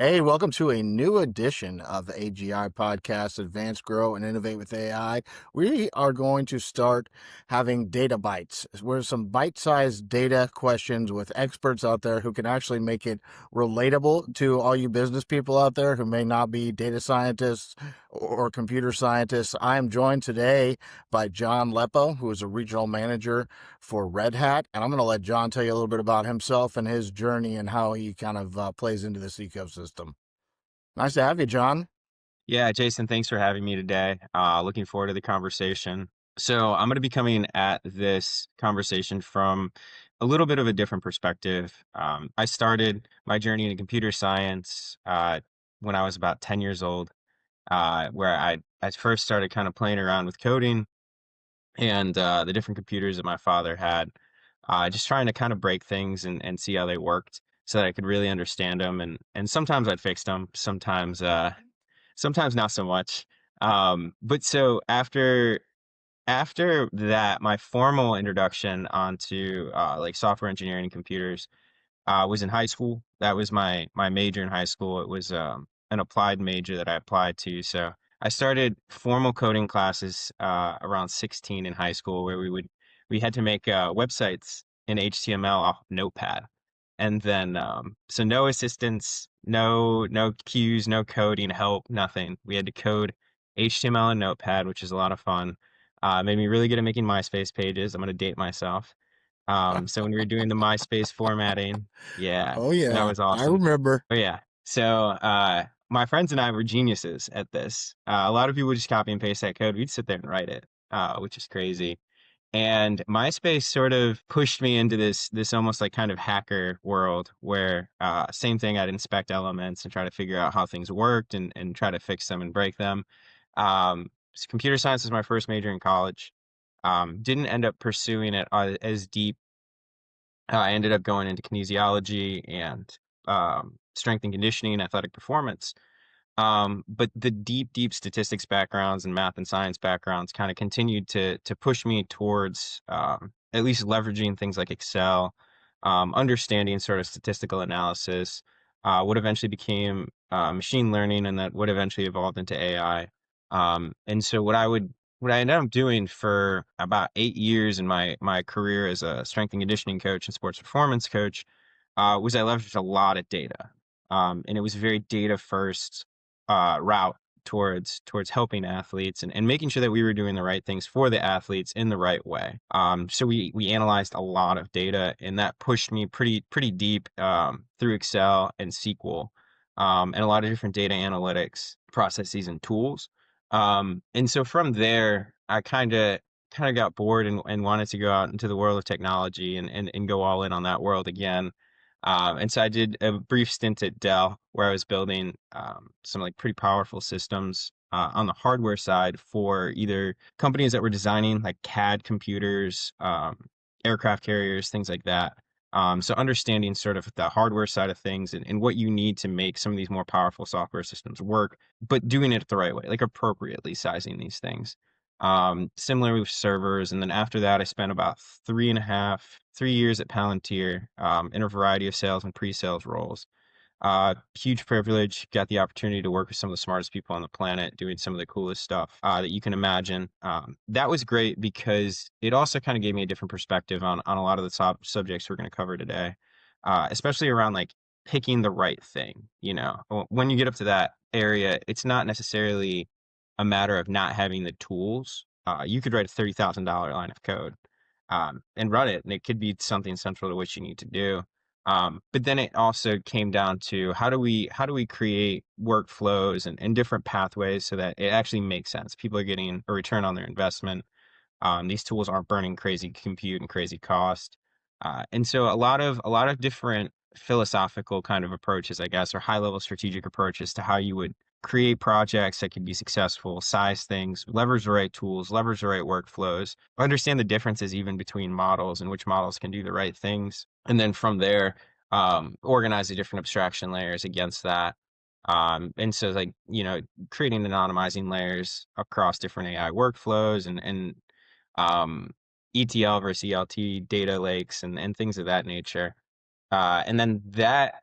Hey, welcome to a new edition of the AGI Podcast, Advance, Grow, and Innovate with AI. We are going to start having Data Bytes, where some bite-sized data questions with experts out there who can actually make it relatable to all you business people out there who may not be data scientists or computer scientists. I am joined today by John Lepo, who is a regional manager for Red Hat, and I'm going to let John tell you a little bit about himself and his journey and how he kind of plays into this ecosystem. Nice to have you, John. Yeah, Jason, thanks for having me today. Looking forward to the conversation. So, I'm going to be coming at this conversation from a little bit of a different perspective. I started my journey in computer science when I was about 10 years old, where I first started kind of playing around with coding and the different computers that my father had, just trying to kind of break things and see how they worked so that I could really understand them. And sometimes I'd fix them, sometimes not so much. But so after that, my formal introduction onto like software engineering and computers was in high school. That was my major in high school. It was an applied major that I applied to. So I started formal coding classes around 16 in high school, where we had to make websites in HTML off Notepad, and then so no assistance, no cues, no coding help, nothing. We had to code HTML and Notepad, which is a lot of fun. Made me really good at making MySpace pages. I'm going to date myself. So when we were doing the MySpace formatting, yeah, Oh, that yeah, was I awesome. remember. Oh yeah. So my friends and I were geniuses at this. A lot of people would just copy and paste that code. We'd sit there and write it, which is crazy. And MySpace sort of pushed me into this almost like kind of hacker world where same thing, I'd inspect elements and try to figure out how things worked and try to fix them and break them. So computer science was my first major in college. Didn't end up pursuing it as deep. I ended up going into kinesiology and strength and conditioning, athletic performance. But the deep statistics backgrounds and math and science backgrounds kind of continued to push me towards at least leveraging things like Excel, understanding sort of statistical analysis, what eventually became machine learning, and that would eventually evolved into AI. And so what I ended up doing for about 8 years in my career as a strength and conditioning coach and sports performance coach was I leveraged a lot of data. And it was very data first route towards helping athletes and making sure that we were doing the right things for the athletes in the right way. So we analyzed a lot of data, and that pushed me pretty deep through Excel and SQL, and a lot of different data analytics processes and tools. And so from there, I kind of got bored and wanted to go out into the world of technology and go all in on that world again. And so I did a brief stint at Dell where I was building some like pretty powerful systems on the hardware side for either companies that were designing like CAD computers, aircraft carriers, things like that. So understanding sort of the hardware side of things and what you need to make some of these more powerful software systems work, but doing it the right way, like appropriately sizing these things. Similar with servers. And then after that, I spent about 3 years at Palantir in a variety of sales and pre-sales roles. Huge privilege. Got the opportunity to work with some of the smartest people on the planet, doing some of the coolest stuff that you can imagine. That was great because it also kind of gave me a different perspective on a lot of the top subjects we're going to cover today, especially around like picking the right thing. You know, when you get up to that area, it's not necessarily a matter of not having the tools. You could write a $30,000 line of code and run it, and it could be something central to what you need to do. But then it also came down to how do we create workflows and different pathways so that it actually makes sense. People are getting a return on their investment. These tools aren't burning crazy compute and crazy cost. And so a lot of different philosophical kind of approaches, I guess, or high level strategic approaches to how you would create projects that could be successful, size things, leverage the right tools, leverage the right workflows, understand the differences even between models and which models can do the right things. And then from there, organize the different abstraction layers against that. And so like, creating anonymizing layers across different AI workflows and um, ETL versus ELT data lakes and things of that nature. And then that